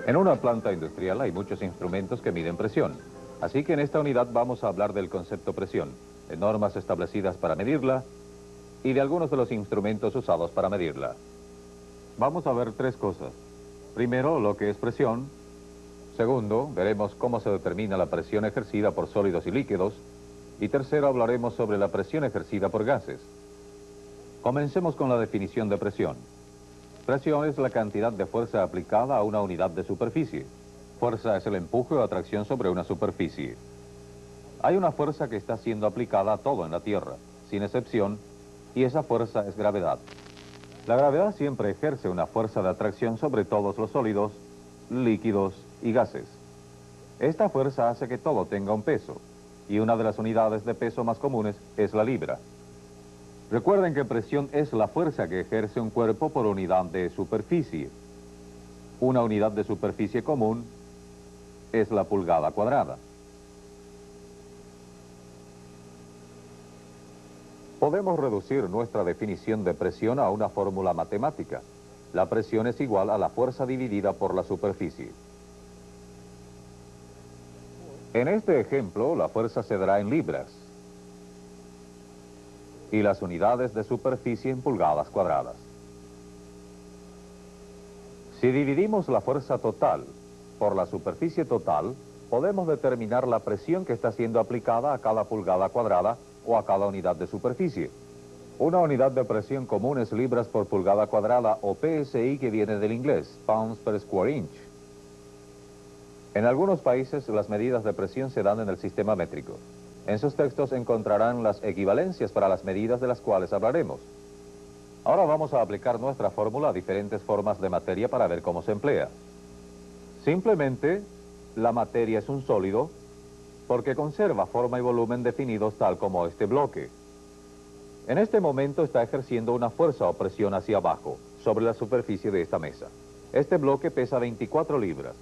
En una planta industrial hay muchos instrumentos que miden presión, así que en esta unidad vamos a hablar del concepto presión, de normas establecidas para medirla y de algunos de los instrumentos usados para medirla. Vamos a ver tres cosas. Primero, lo que es presión. Segundo, veremos cómo se determina la presión ejercida por sólidos y líquidos. Y tercero, hablaremos sobre la presión ejercida por gases. Comencemos con la definición de presión. Presión es la cantidad de fuerza aplicada a una unidad de superficie. Fuerza es el empuje o atracción sobre una superficie. Hay una fuerza que está siendo aplicada a todo en la Tierra, sin excepción, y esa fuerza es gravedad. La gravedad siempre ejerce una fuerza de atracción sobre todos los sólidos, líquidos y gases. Esta fuerza hace que todo tenga un peso, y una de las unidades de peso más comunes es la libra. Recuerden que presión es la fuerza que ejerce un cuerpo por unidad de superficie. Una unidad de superficie común es la pulgada cuadrada. Podemos reducir nuestra definición de presión a una fórmula matemática. La presión es igual a la fuerza dividida por la superficie. En este ejemplo, la fuerza se dará en libras y las unidades de superficie en pulgadas cuadradas. Si dividimos la fuerza total por la superficie total, podemos determinar la presión que está siendo aplicada a cada pulgada cuadrada o a cada unidad de superficie. Una unidad de presión común es libras por pulgada cuadrada o PSI, que viene del inglés, pounds per square inch. En algunos países las medidas de presión se dan en el sistema métrico. En sus textos encontrarán las equivalencias para las medidas de las cuales hablaremos. Ahora vamos a aplicar nuestra fórmula a diferentes formas de materia para ver cómo se emplea. Simplemente, la materia es un sólido porque conserva forma y volumen definidos tal como este bloque. En este momento está ejerciendo una fuerza o presión hacia abajo, sobre la superficie de esta mesa. Este bloque pesa 24 libras.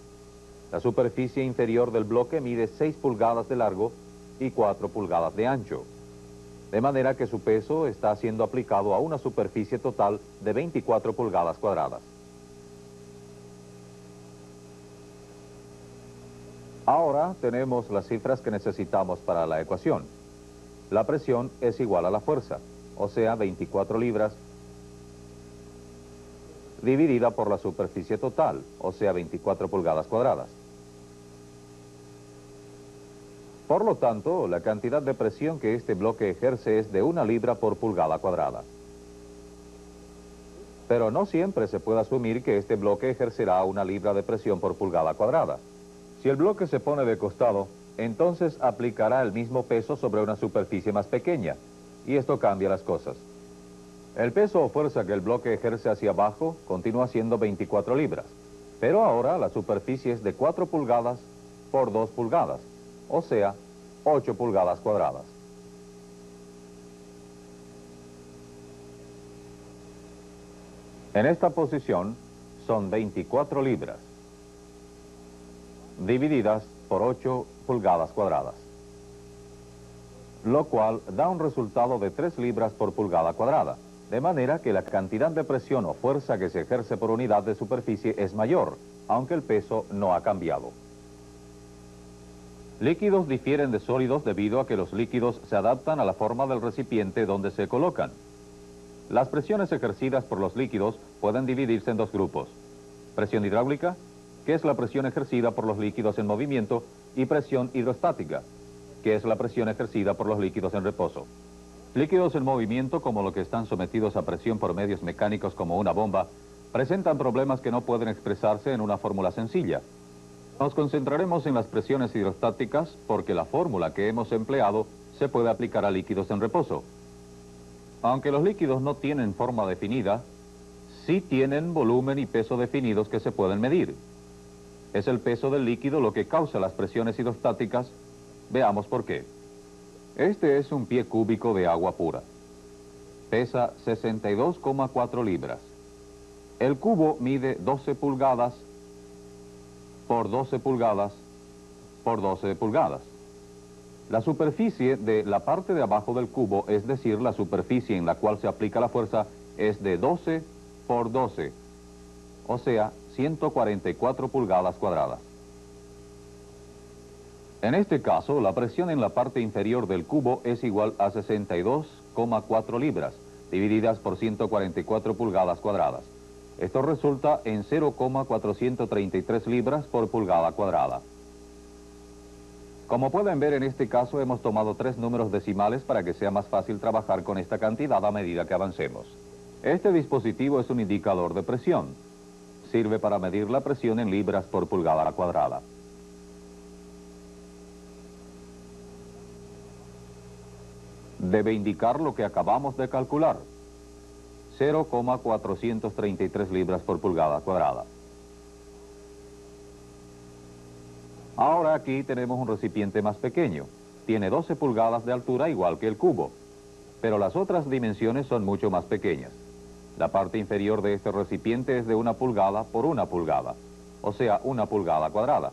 La superficie inferior del bloque mide 6 pulgadas de largo y 4 pulgadas de ancho. De manera que su peso está siendo aplicado a una superficie total de 24 pulgadas cuadradas. Ahora tenemos las cifras que necesitamos para la ecuación. La presión es igual a la fuerza, o sea, 24 libras, dividida por la superficie total, o sea, 24 pulgadas cuadradas. Por lo tanto, la cantidad de presión que este bloque ejerce es de 1 libra por pulgada cuadrada. Pero no siempre se puede asumir que este bloque ejercerá 1 libra de presión por pulgada cuadrada. Si el bloque se pone de costado, entonces aplicará el mismo peso sobre una superficie más pequeña, y esto cambia las cosas. El peso o fuerza que el bloque ejerce hacia abajo continúa siendo 24 libras, pero ahora la superficie es de 4 pulgadas por 2 pulgadas, o sea, 8 pulgadas cuadradas. En esta posición son 24 libras, divididas por 8 pulgadas cuadradas, lo cual da un resultado de 3 libras por pulgada cuadrada, de manera que la cantidad de presión o fuerza que se ejerce por unidad de superficie es mayor, aunque el peso no ha cambiado. Líquidos difieren de sólidos debido a que los líquidos se adaptan a la forma del recipiente donde se colocan. Las presiones ejercidas por los líquidos pueden dividirse en dos grupos: presión hidráulica, que es la presión ejercida por los líquidos en movimiento, y presión hidrostática, que es la presión ejercida por los líquidos en reposo. Líquidos en movimiento, como los que están sometidos a presión por medios mecánicos como una bomba, presentan problemas que no pueden expresarse en una fórmula sencilla. Nos concentraremos en las presiones hidrostáticas porque la fórmula que hemos empleado se puede aplicar a líquidos en reposo. Aunque los líquidos no tienen forma definida, sí tienen volumen y peso definidos que se pueden medir. Es el peso del líquido lo que causa las presiones hidrostáticas. Veamos por qué. Este es un pie cúbico de agua pura. Pesa 62,4 libras. El cubo mide 12 pulgadas por 12 pulgadas por 12 pulgadas. La superficie de la parte de abajo del cubo, es decir, la superficie en la cual se aplica la fuerza, es de 12 por 12, o sea, 144 pulgadas cuadradas. En este caso, la presión en la parte inferior del cubo es igual a 62,4 libras, divididas por 144 pulgadas cuadradas. Esto resulta en 0,433 libras por pulgada cuadrada. Como pueden ver, en este caso hemos tomado 3 números decimales para que sea más fácil trabajar con esta cantidad a medida que avancemos. Este dispositivo es un indicador de presión. Sirve para medir la presión en libras por pulgada cuadrada. Debe indicar lo que acabamos de calcular, 0,433 libras por pulgada cuadrada. Ahora aquí tenemos un recipiente más pequeño. Tiene 12 pulgadas de altura igual que el cubo, pero las otras dimensiones son mucho más pequeñas. La parte inferior de este recipiente es de 1 pulgada por 1 pulgada, o sea, 1 pulgada cuadrada.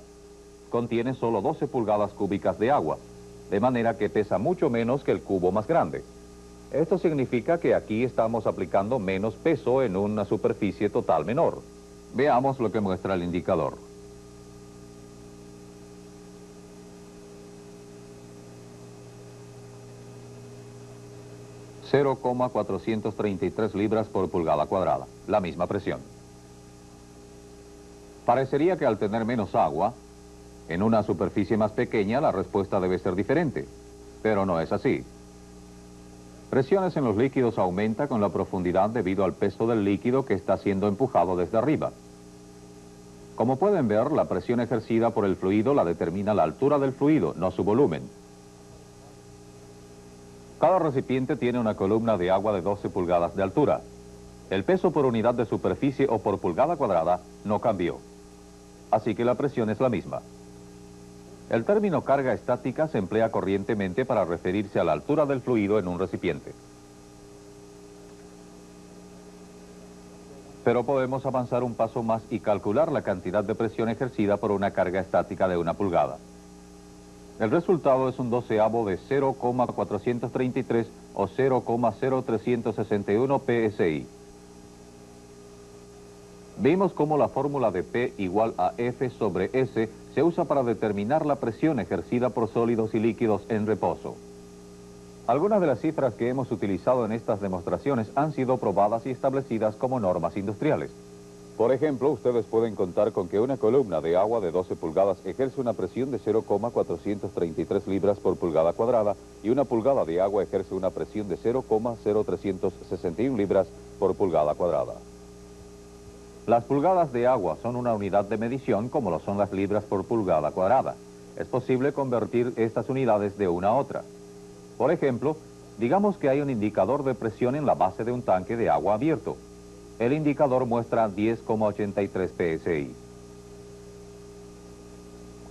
Contiene solo 12 pulgadas cúbicas de agua, de manera que pesa mucho menos que el cubo más grande. Esto significa que aquí estamos aplicando menos peso en una superficie total menor. Veamos lo que muestra el indicador. ...0,433 libras por pulgada cuadrada, la misma presión. Parecería que al tener menos agua, en una superficie más pequeña la respuesta debe ser diferente, pero no es así. Presiones en los líquidos aumenta con la profundidad debido al peso del líquido que está siendo empujado desde arriba. Como pueden ver, la presión ejercida por el fluido la determina la altura del fluido, no su volumen. Cada recipiente tiene una columna de agua de 12 pulgadas de altura. El peso por unidad de superficie o por pulgada cuadrada no cambió. Así que la presión es la misma. El término carga estática se emplea corrientemente para referirse a la altura del fluido en un recipiente. Pero podemos avanzar un paso más y calcular la cantidad de presión ejercida por una carga estática de 1 pulgada. El resultado es un doceavo de 0,433 o 0,0361 psi. Vimos cómo la fórmula de P igual a F sobre S se usa para determinar la presión ejercida por sólidos y líquidos en reposo. Algunas de las cifras que hemos utilizado en estas demostraciones han sido probadas y establecidas como normas industriales. Por ejemplo, ustedes pueden contar con que una columna de agua de 12 pulgadas ejerce una presión de 0,433 libras por pulgada cuadrada y una pulgada de agua ejerce una presión de 0,0361 libras por pulgada cuadrada. Las pulgadas de agua son una unidad de medición como lo son las libras por pulgada cuadrada. Es posible convertir estas unidades de una a otra. Por ejemplo, digamos que hay un indicador de presión en la base de un tanque de agua abierto. El indicador muestra 10,83 psi.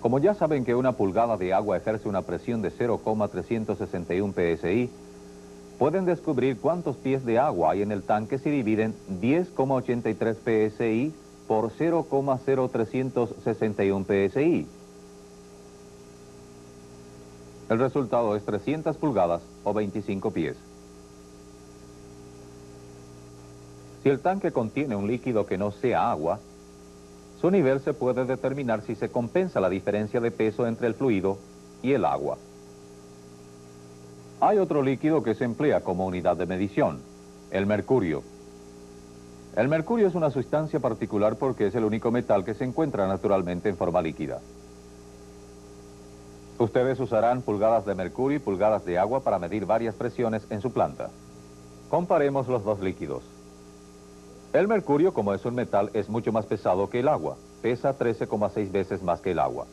Como ya saben que una pulgada de agua ejerce una presión de 0,361 psi, pueden descubrir cuántos pies de agua hay en el tanque si dividen 10,83 psi por 0,0361 psi. El resultado es 300 pulgadas o 25 pies. Si el tanque contiene un líquido que no sea agua, su nivel se puede determinar si se compensa la diferencia de peso entre el fluido y el agua. Hay otro líquido que se emplea como unidad de medición, el mercurio. El mercurio es una sustancia particular porque es el único metal que se encuentra naturalmente en forma líquida. Ustedes usarán pulgadas de mercurio y pulgadas de agua para medir varias presiones en su planta. Comparemos los dos líquidos. El mercurio, como es un metal, es mucho más pesado que el agua. Pesa 13,6 veces más que el agua.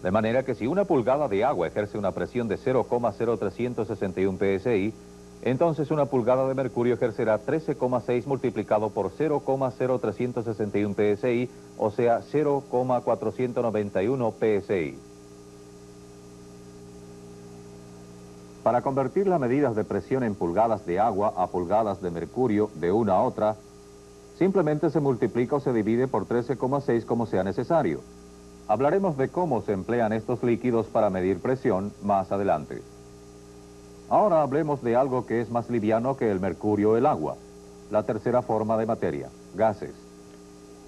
De manera que si una pulgada de agua ejerce una presión de 0,0361 psi, entonces una pulgada de mercurio ejercerá 13,6 multiplicado por 0,0361 psi, o sea, 0,491 psi. Para convertir las medidas de presión en pulgadas de agua a pulgadas de mercurio de una a otra, simplemente se multiplica o se divide por 13,6 como sea necesario. Hablaremos de cómo se emplean estos líquidos para medir presión más adelante. Ahora hablemos de algo que es más liviano que el mercurio o el agua, la tercera forma de materia, gases.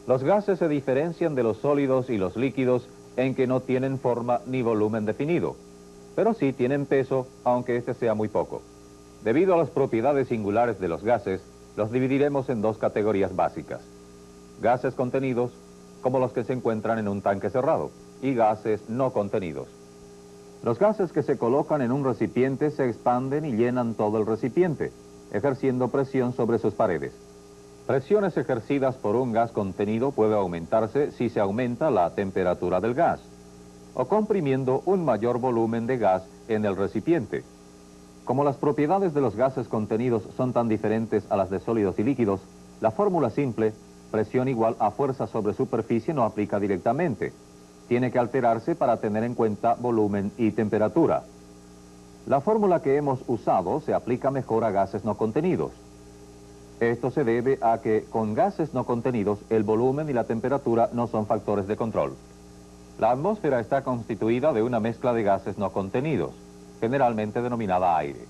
Los gases se diferencian de los sólidos y los líquidos en que no tienen forma ni volumen definido, pero sí tienen peso, aunque este sea muy poco. Debido a las propiedades singulares de los gases, los dividiremos en dos categorías básicas: gases contenidos, como los que se encuentran en un tanque cerrado, y gases no contenidos. Los gases que se colocan en un recipiente se expanden y llenan todo el recipiente, ejerciendo presión sobre sus paredes. Presiones ejercidas por un gas contenido puede aumentarse si se aumenta la temperatura del gas, o comprimiendo un mayor volumen de gas en el recipiente. Como las propiedades de los gases contenidos son tan diferentes a las de sólidos y líquidos, la fórmula simple, presión igual a fuerza sobre superficie, no aplica directamente. Tiene que alterarse para tener en cuenta volumen y temperatura. La fórmula que hemos usado se aplica mejor a gases no contenidos. Esto se debe a que con gases no contenidos el volumen y la temperatura no son factores de control. La atmósfera está constituida de una mezcla de gases no contenidos, generalmente denominada aire.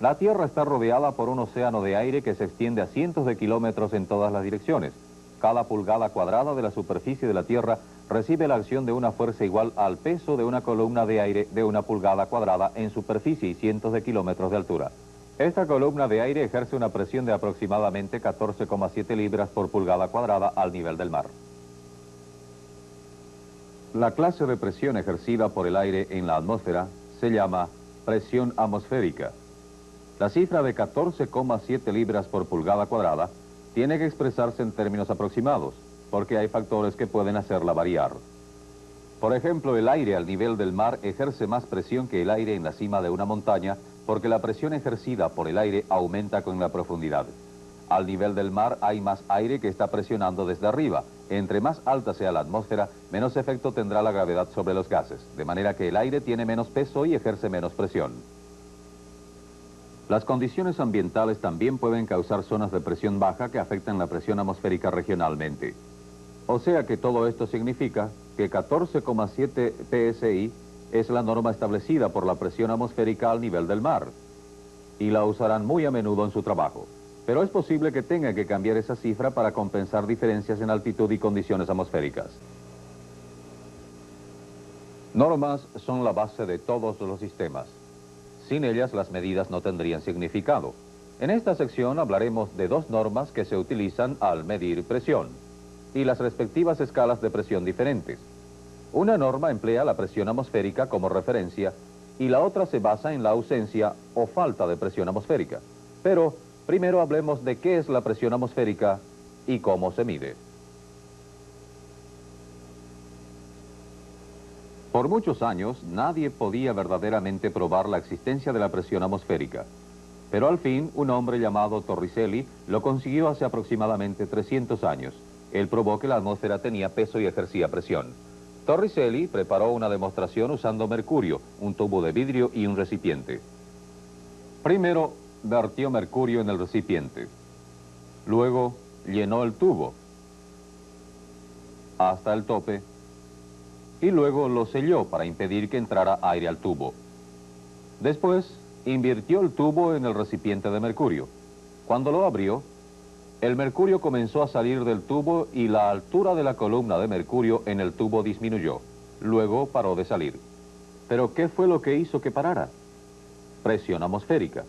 La Tierra está rodeada por un océano de aire que se extiende a cientos de kilómetros en todas las direcciones. Cada pulgada cuadrada de la superficie de la Tierra recibe la acción de una fuerza igual al peso de una columna de aire de una pulgada cuadrada en superficie y cientos de kilómetros de altura. Esta columna de aire ejerce una presión de aproximadamente 14,7 libras por pulgada cuadrada al nivel del mar. La clase de presión ejercida por el aire en la atmósfera se llama presión atmosférica. La cifra de 14,7 libras por pulgada cuadrada tiene que expresarse en términos aproximados, porque hay factores que pueden hacerla variar. Por ejemplo, el aire al nivel del mar ejerce más presión que el aire en la cima de una montaña, porque la presión ejercida por el aire aumenta con la profundidad. Al nivel del mar hay más aire que está presionando desde arriba. Entre más alta sea la atmósfera, menos efecto tendrá la gravedad sobre los gases, de manera que el aire tiene menos peso y ejerce menos presión. Las condiciones ambientales también pueden causar zonas de presión baja que afectan la presión atmosférica regionalmente. O sea que todo esto significa que 14,7 PSI es la norma establecida por la presión atmosférica al nivel del mar, y la usarán muy a menudo en su trabajo. Pero es posible que tengan que cambiar esa cifra para compensar diferencias en altitud y condiciones atmosféricas. Normas son la base de todos los sistemas. Sin ellas, las medidas no tendrían significado. En esta sección hablaremos de dos normas que se utilizan al medir presión y las respectivas escalas de presión diferentes. Una norma emplea la presión atmosférica como referencia y la otra se basa en la ausencia o falta de presión atmosférica. Pero primero hablemos de qué es la presión atmosférica y cómo se mide. Por muchos años, nadie podía verdaderamente probar la existencia de la presión atmosférica. Pero al fin, un hombre llamado Torricelli lo consiguió hace aproximadamente 300 años. Él probó que la atmósfera tenía peso y ejercía presión. Torricelli preparó una demostración usando mercurio, un tubo de vidrio y un recipiente. Primero, vertió mercurio en el recipiente. Luego, llenó el tubo hasta el tope y luego lo selló para impedir que entrara aire al tubo. Después, invirtió el tubo en el recipiente de mercurio. Cuando lo abrió, el mercurio comenzó a salir del tubo y la altura de la columna de mercurio en el tubo disminuyó. Luego paró de salir. ¿Pero qué fue lo que hizo que parara? Presión atmosférica.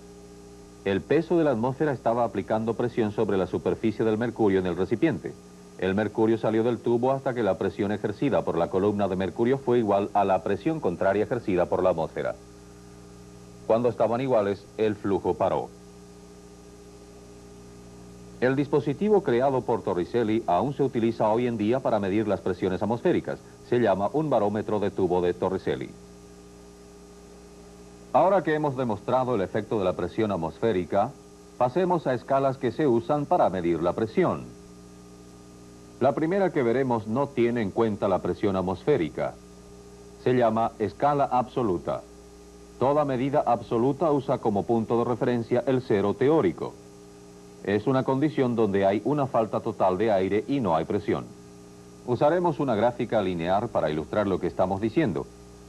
El peso de la atmósfera estaba aplicando presión sobre la superficie del mercurio en el recipiente. El mercurio salió del tubo hasta que la presión ejercida por la columna de mercurio fue igual a la presión contraria ejercida por la atmósfera. Cuando estaban iguales, el flujo paró. El dispositivo creado por Torricelli aún se utiliza hoy en día para medir las presiones atmosféricas. Se llama un barómetro de tubo de Torricelli. Ahora que hemos demostrado el efecto de la presión atmosférica, pasemos a escalas que se usan para medir la presión. La primera que veremos no tiene en cuenta la presión atmosférica. Se llama escala absoluta. Toda medida absoluta usa como punto de referencia el cero teórico. Es una condición donde hay una falta total de aire y no hay presión. Usaremos una gráfica lineal para ilustrar lo que estamos diciendo.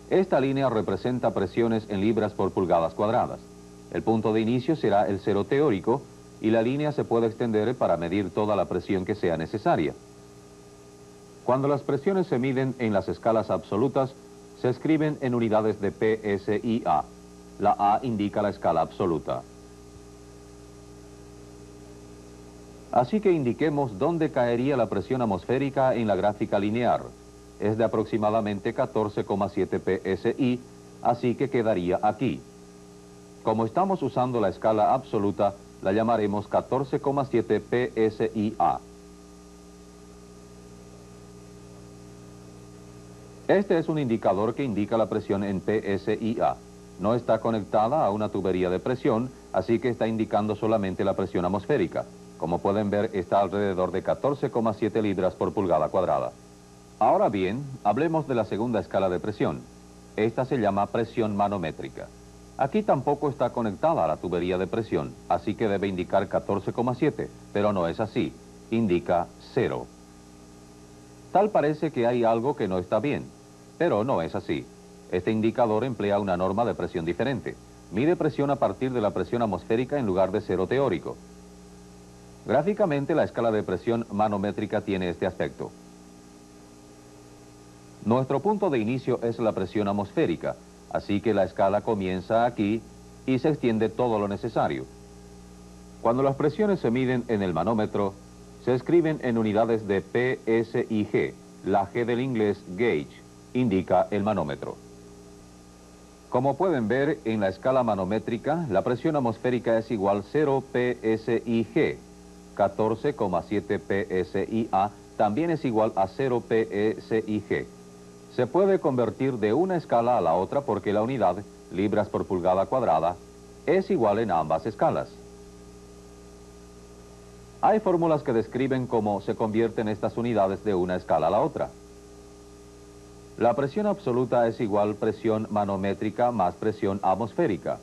Esta línea representa presiones en libras por pulgadas cuadradas. El punto de inicio será el cero teórico y la línea se puede extender para medir toda la presión que sea necesaria. Cuando las presiones se miden en las escalas absolutas, se escriben en unidades de PSI-A. La A indica la escala absoluta. Así que indiquemos dónde caería la presión atmosférica en la gráfica lineal. Es de aproximadamente 14,7 PSI, así que quedaría aquí. Como estamos usando la escala absoluta, la llamaremos 14,7 PSI-A. Este es un indicador que indica la presión en PSI-A. No está conectada a una tubería de presión, así que está indicando solamente la presión atmosférica. Como pueden ver, está alrededor de 14,7 libras por pulgada cuadrada. Ahora bien, hablemos de la segunda escala de presión. Esta se llama presión manométrica. Aquí tampoco está conectada a la tubería de presión, así que debe indicar 14,7, pero no es así. Indica 0. Tal parece que hay algo que no está bien, pero no es así. Este indicador emplea una norma de presión diferente. Mide presión a partir de la presión atmosférica en lugar de cero teórico. Gráficamente, la escala de presión manométrica tiene este aspecto. Nuestro punto de inicio es la presión atmosférica, así que la escala comienza aquí y se extiende todo lo necesario. Cuando las presiones se miden en el manómetro, se escriben en unidades de PSI-G. La G del inglés gauge indica el manómetro. Como pueden ver, en la escala manométrica, la presión atmosférica es igual 0 PSI-G. 14,7 PSI-A también es igual a 0 PSI-G. Se puede convertir de una escala a la otra porque la unidad, libras por pulgada cuadrada, es igual en ambas escalas. Hay fórmulas que describen cómo se convierten estas unidades de una escala a la otra. La presión absoluta es igual presión manométrica más presión atmosférica.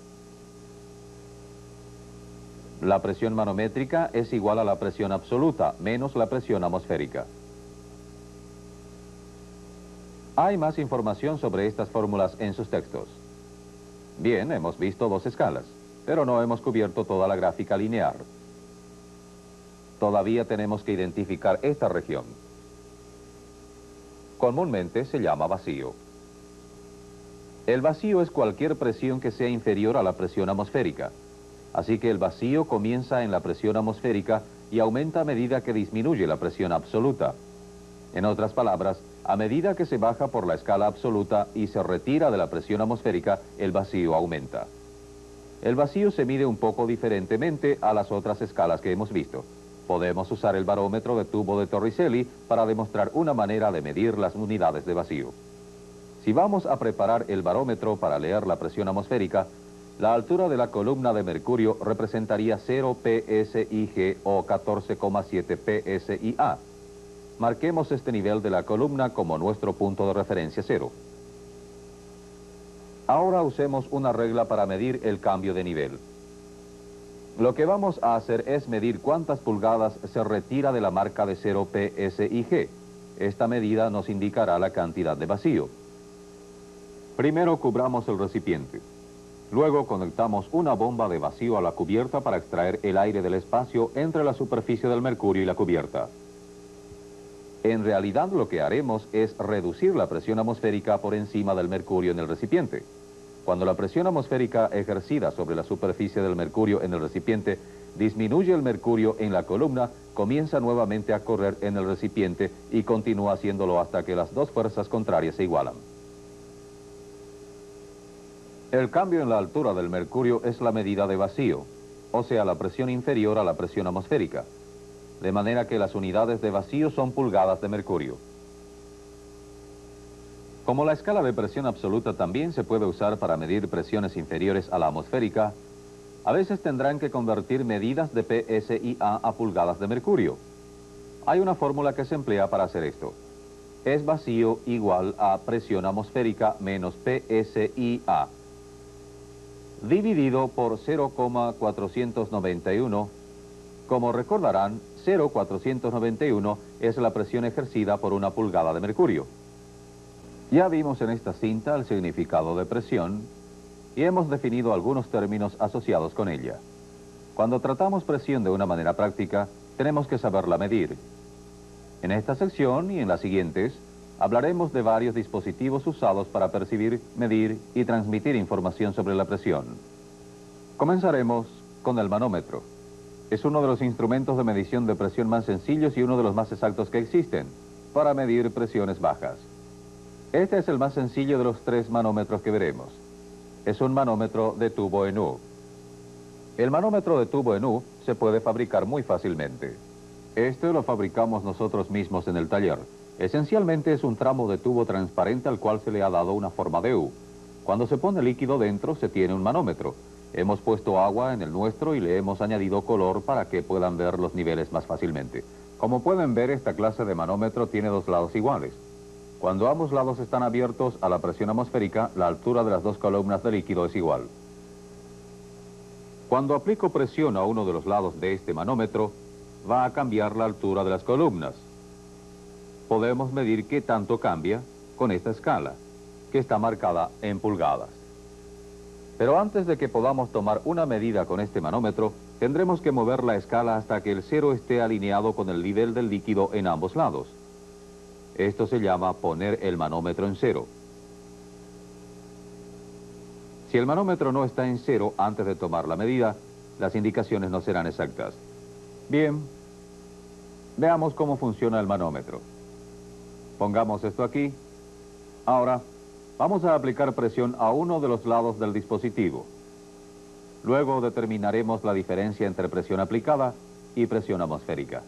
La presión manométrica es igual a la presión absoluta menos la presión atmosférica. Hay más información sobre estas fórmulas en sus textos. Bien, hemos visto dos escalas, pero no hemos cubierto toda la gráfica lineal. Todavía tenemos que identificar esta región. Comúnmente se llama vacío. El vacío es cualquier presión que sea inferior a la presión atmosférica. Así que el vacío comienza en la presión atmosférica y aumenta a medida que disminuye la presión absoluta. En otras palabras, a medida que se baja por la escala absoluta y se retira de la presión atmosférica, el vacío aumenta. El vacío se mide un poco diferentemente a las otras escalas que hemos visto. Podemos usar el barómetro de tubo de Torricelli para demostrar una manera de medir las unidades de vacío. Si vamos a preparar el barómetro para leer la presión atmosférica, la altura de la columna de mercurio representaría 0 PSI-G o 14,7 PSI-A. Marquemos este nivel de la columna como nuestro punto de referencia 0. Ahora usemos una regla para medir el cambio de nivel. Lo que vamos a hacer es medir cuántas pulgadas se retira de la marca de 0 PSI-G. Esta medida nos indicará la cantidad de vacío. Primero cubramos el recipiente. Luego conectamos una bomba de vacío a la cubierta para extraer el aire del espacio entre la superficie del mercurio y la cubierta. En realidad lo que haremos es reducir la presión atmosférica por encima del mercurio en el recipiente. Cuando la presión atmosférica ejercida sobre la superficie del mercurio en el recipiente disminuye el mercurio en la columna, comienza nuevamente a correr en el recipiente y continúa haciéndolo hasta que las dos fuerzas contrarias se igualan. El cambio en la altura del mercurio es la medida de vacío, o sea, la presión inferior a la presión atmosférica, de manera que las unidades de vacío son pulgadas de mercurio. Como la escala de presión absoluta también se puede usar para medir presiones inferiores a la atmosférica, a veces tendrán que convertir medidas de PSI-A a pulgadas de mercurio. Hay una fórmula que se emplea para hacer esto. Es vacío igual a presión atmosférica menos PSI-A, dividido por 0,491. Como recordarán, 0,491 es la presión ejercida por una pulgada de mercurio. Ya vimos en esta cinta el significado de presión y hemos definido algunos términos asociados con ella. Cuando tratamos presión de una manera práctica, tenemos que saberla medir. En esta sección y en las siguientes, hablaremos de varios dispositivos usados para percibir, medir y transmitir información sobre la presión. Comenzaremos con el manómetro. Es uno de los instrumentos de medición de presión más sencillos y uno de los más exactos que existen para medir presiones bajas. Este es el más sencillo de los 3 manómetros que veremos. Es un manómetro de tubo en U. El manómetro de tubo en U se puede fabricar muy fácilmente. Este lo fabricamos nosotros mismos en el taller. Esencialmente es un tramo de tubo transparente al cual se le ha dado una forma de U. Cuando se pone líquido dentro se tiene un manómetro. Hemos puesto agua en el nuestro y le hemos añadido color para que puedan ver los niveles más fácilmente. Como pueden ver, esta clase de manómetro tiene 2 lados iguales. Cuando ambos lados están abiertos a la presión atmosférica, la altura de las 2 columnas de líquido es igual. Cuando aplico presión a uno de los lados de este manómetro, va a cambiar la altura de las columnas. Podemos medir qué tanto cambia con esta escala, que está marcada en pulgadas. Pero antes de que podamos tomar una medida con este manómetro, tendremos que mover la escala hasta que el cero esté alineado con el nivel del líquido en ambos lados. Esto se llama poner el manómetro en cero. Si el manómetro no está en cero antes de tomar la medida, las indicaciones no serán exactas. Bien, veamos cómo funciona el manómetro. Pongamos esto aquí. Ahora, vamos a aplicar presión a uno de los lados del dispositivo. Luego determinaremos la diferencia entre presión aplicada y presión atmosférica.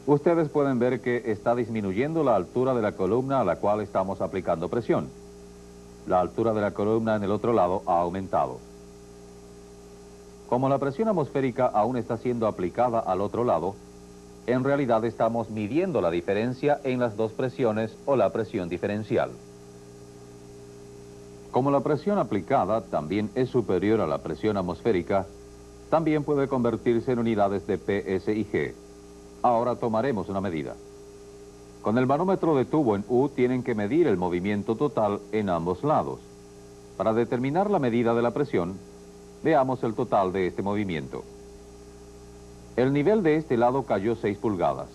Ustedes pueden ver que está disminuyendo la altura de la columna a la cual estamos aplicando presión. La altura de la columna en el otro lado ha aumentado. Como la presión atmosférica aún está siendo aplicada al otro lado, en realidad estamos midiendo la diferencia en las 2 presiones o la presión diferencial. Como la presión aplicada también es superior a la presión atmosférica, también puede convertirse en unidades de PS y G. Ahora tomaremos una medida. Con el manómetro de tubo en U tienen que medir el movimiento total en ambos lados. Para determinar la medida de la presión, veamos el total de este movimiento. El nivel de este lado cayó 6 pulgadas.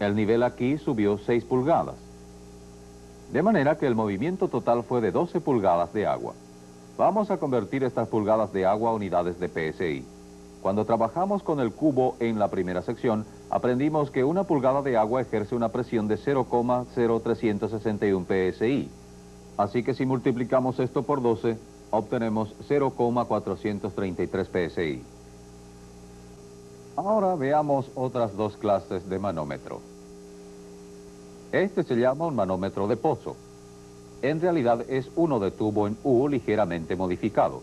El nivel aquí subió 6 pulgadas. De manera que el movimiento total fue de 12 pulgadas de agua. Vamos a convertir estas pulgadas de agua a unidades de PSI. Cuando trabajamos con el cubo en la primera sección, aprendimos que una pulgada de agua ejerce una presión de 0,0361 PSI. Así que si multiplicamos esto por 12, obtenemos 0,433 PSI. Ahora veamos otras 2 clases de manómetro. Este se llama un manómetro de pozo. En realidad es uno de tubo en U ligeramente modificado.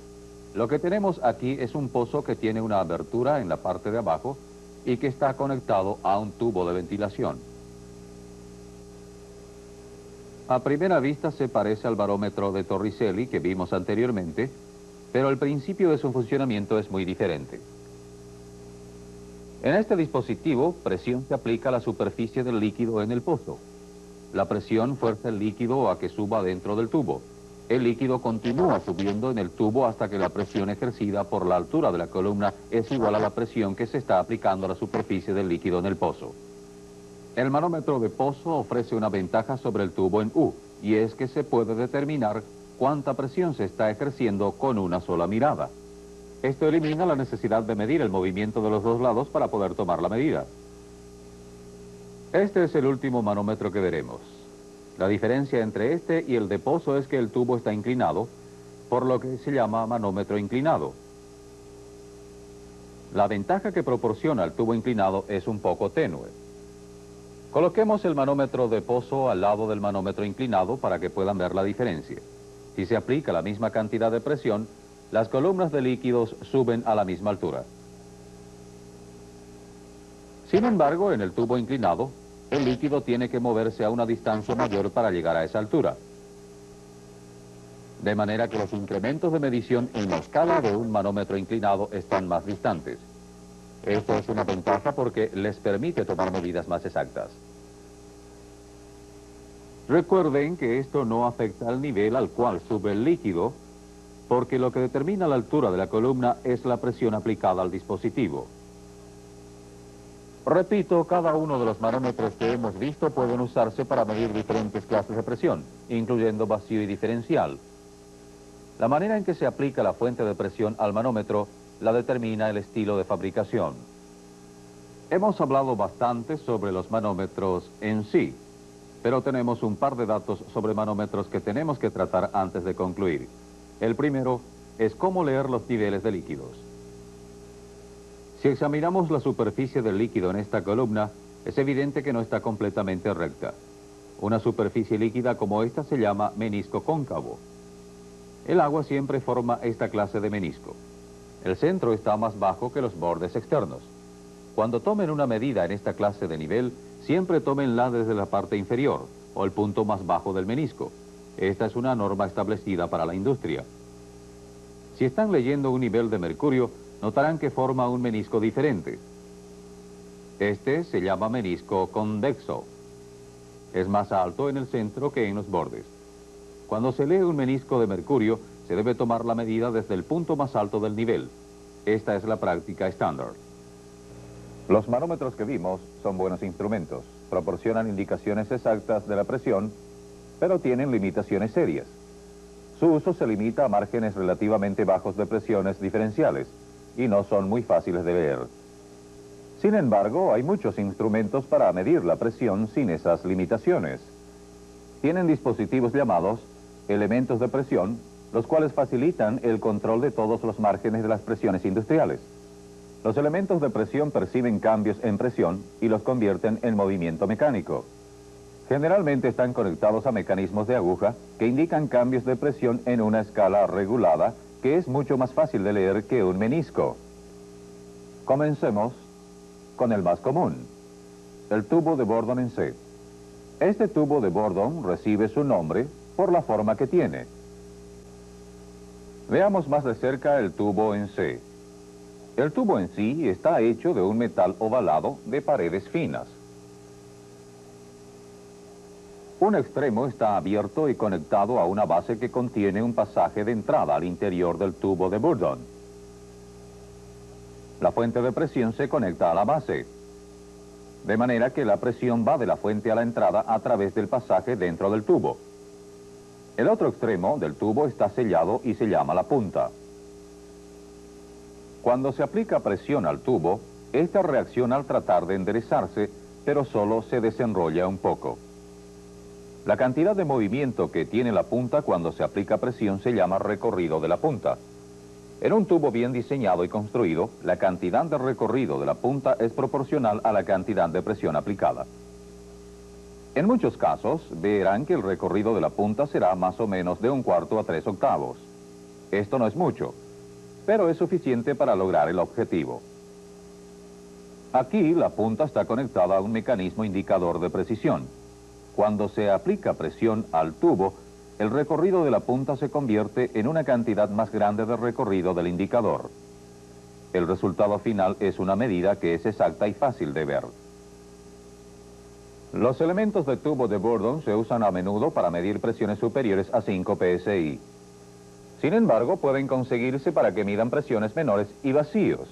Lo que tenemos aquí es un pozo que tiene una abertura en la parte de abajo y que está conectado a un tubo de ventilación. A primera vista se parece al barómetro de Torricelli que vimos anteriormente, pero el principio de su funcionamiento es muy diferente. En este dispositivo, presión se aplica a la superficie del líquido en el pozo. La presión fuerza el líquido a que suba dentro del tubo. El líquido continúa subiendo en el tubo hasta que la presión ejercida por la altura de la columna es igual a la presión que se está aplicando a la superficie del líquido en el pozo. El manómetro de pozo ofrece una ventaja sobre el tubo en U, y es que se puede determinar cuánta presión se está ejerciendo con una sola mirada. Esto elimina la necesidad de medir el movimiento de los 2 lados para poder tomar la medida. Este es el último manómetro que veremos. La diferencia entre este y el de pozo es que el tubo está inclinado, por lo que se llama manómetro inclinado. La ventaja que proporciona el tubo inclinado es un poco tenue. Coloquemos el manómetro de pozo al lado del manómetro inclinado para que puedan ver la diferencia. Si se aplica la misma cantidad de presión, las columnas de líquidos suben a la misma altura. Sin embargo, en el tubo inclinado, el líquido tiene que moverse a una distancia mayor para llegar a esa altura. De manera que los incrementos de medición en la escala de un manómetro inclinado están más distantes. Esto es una ventaja porque les permite tomar medidas más exactas. Recuerden que esto no afecta al nivel al cual sube el líquido, porque lo que determina la altura de la columna es la presión aplicada al dispositivo. Repito, cada uno de los manómetros que hemos visto pueden usarse para medir diferentes clases de presión, incluyendo vacío y diferencial. La manera en que se aplica la fuente de presión al manómetro la determina el estilo de fabricación. Hemos hablado bastante sobre los manómetros en sí, pero tenemos un par de datos sobre manómetros que tenemos que tratar antes de concluir. El primero es cómo leer los niveles de líquidos. Si examinamos la superficie del líquido en esta columna, es evidente que no está completamente recta. Una superficie líquida como esta se llama menisco cóncavo. El agua siempre forma esta clase de menisco. El centro está más bajo que los bordes externos. Cuando tomen una medida en esta clase de nivel, siempre tómenla desde la parte inferior, o el punto más bajo del menisco. Esta es una norma establecida para la industria. Si están leyendo un nivel de mercurio, notarán que forma un menisco diferente. Este se llama menisco convexo. Es más alto en el centro que en los bordes. Cuando se lee un menisco de mercurio, se debe tomar la medida desde el punto más alto del nivel. Esta es la práctica estándar. Los manómetros que vimos son buenos instrumentos. Proporcionan indicaciones exactas de la presión, pero tienen limitaciones serias. Su uso se limita a márgenes relativamente bajos de presiones diferenciales y no son muy fáciles de leer. Sin embargo, hay muchos instrumentos para medir la presión sin esas limitaciones. Tienen dispositivos llamados elementos de presión, los cuales facilitan el control de todos los márgenes de las presiones industriales. Los elementos de presión perciben cambios en presión y los convierten en movimiento mecánico. Generalmente están conectados a mecanismos de aguja que indican cambios de presión en una escala regulada, que es mucho más fácil de leer que un menisco. Comencemos con el más común, el tubo de Bourdon en C. Este tubo de Bourdon recibe su nombre por la forma que tiene. Veamos más de cerca el tubo en C. El tubo en sí está hecho de un metal ovalado de paredes finas. Un extremo está abierto y conectado a una base que contiene un pasaje de entrada al interior del tubo de Bourdon. La fuente de presión se conecta a la base, de manera que la presión va de la fuente a la entrada a través del pasaje dentro del tubo. El otro extremo del tubo está sellado y se llama la punta. Cuando se aplica presión al tubo, esta reacciona al tratar de enderezarse, pero solo se desenrolla un poco. La cantidad de movimiento que tiene la punta cuando se aplica presión se llama recorrido de la punta. En un tubo bien diseñado y construido, la cantidad de recorrido de la punta es proporcional a la cantidad de presión aplicada. En muchos casos, verán que el recorrido de la punta será más o menos de 1/4 a 3/8. Esto no es mucho, pero es suficiente para lograr el objetivo. Aquí la punta está conectada a un mecanismo indicador de precisión. Cuando se aplica presión al tubo, el recorrido de la punta se convierte en una cantidad más grande de recorrido del indicador. El resultado final es una medida que es exacta y fácil de ver. Los elementos de tubo de Bourdon se usan a menudo para medir presiones superiores a 5 psi. Sin embargo, pueden conseguirse para que midan presiones menores y vacíos.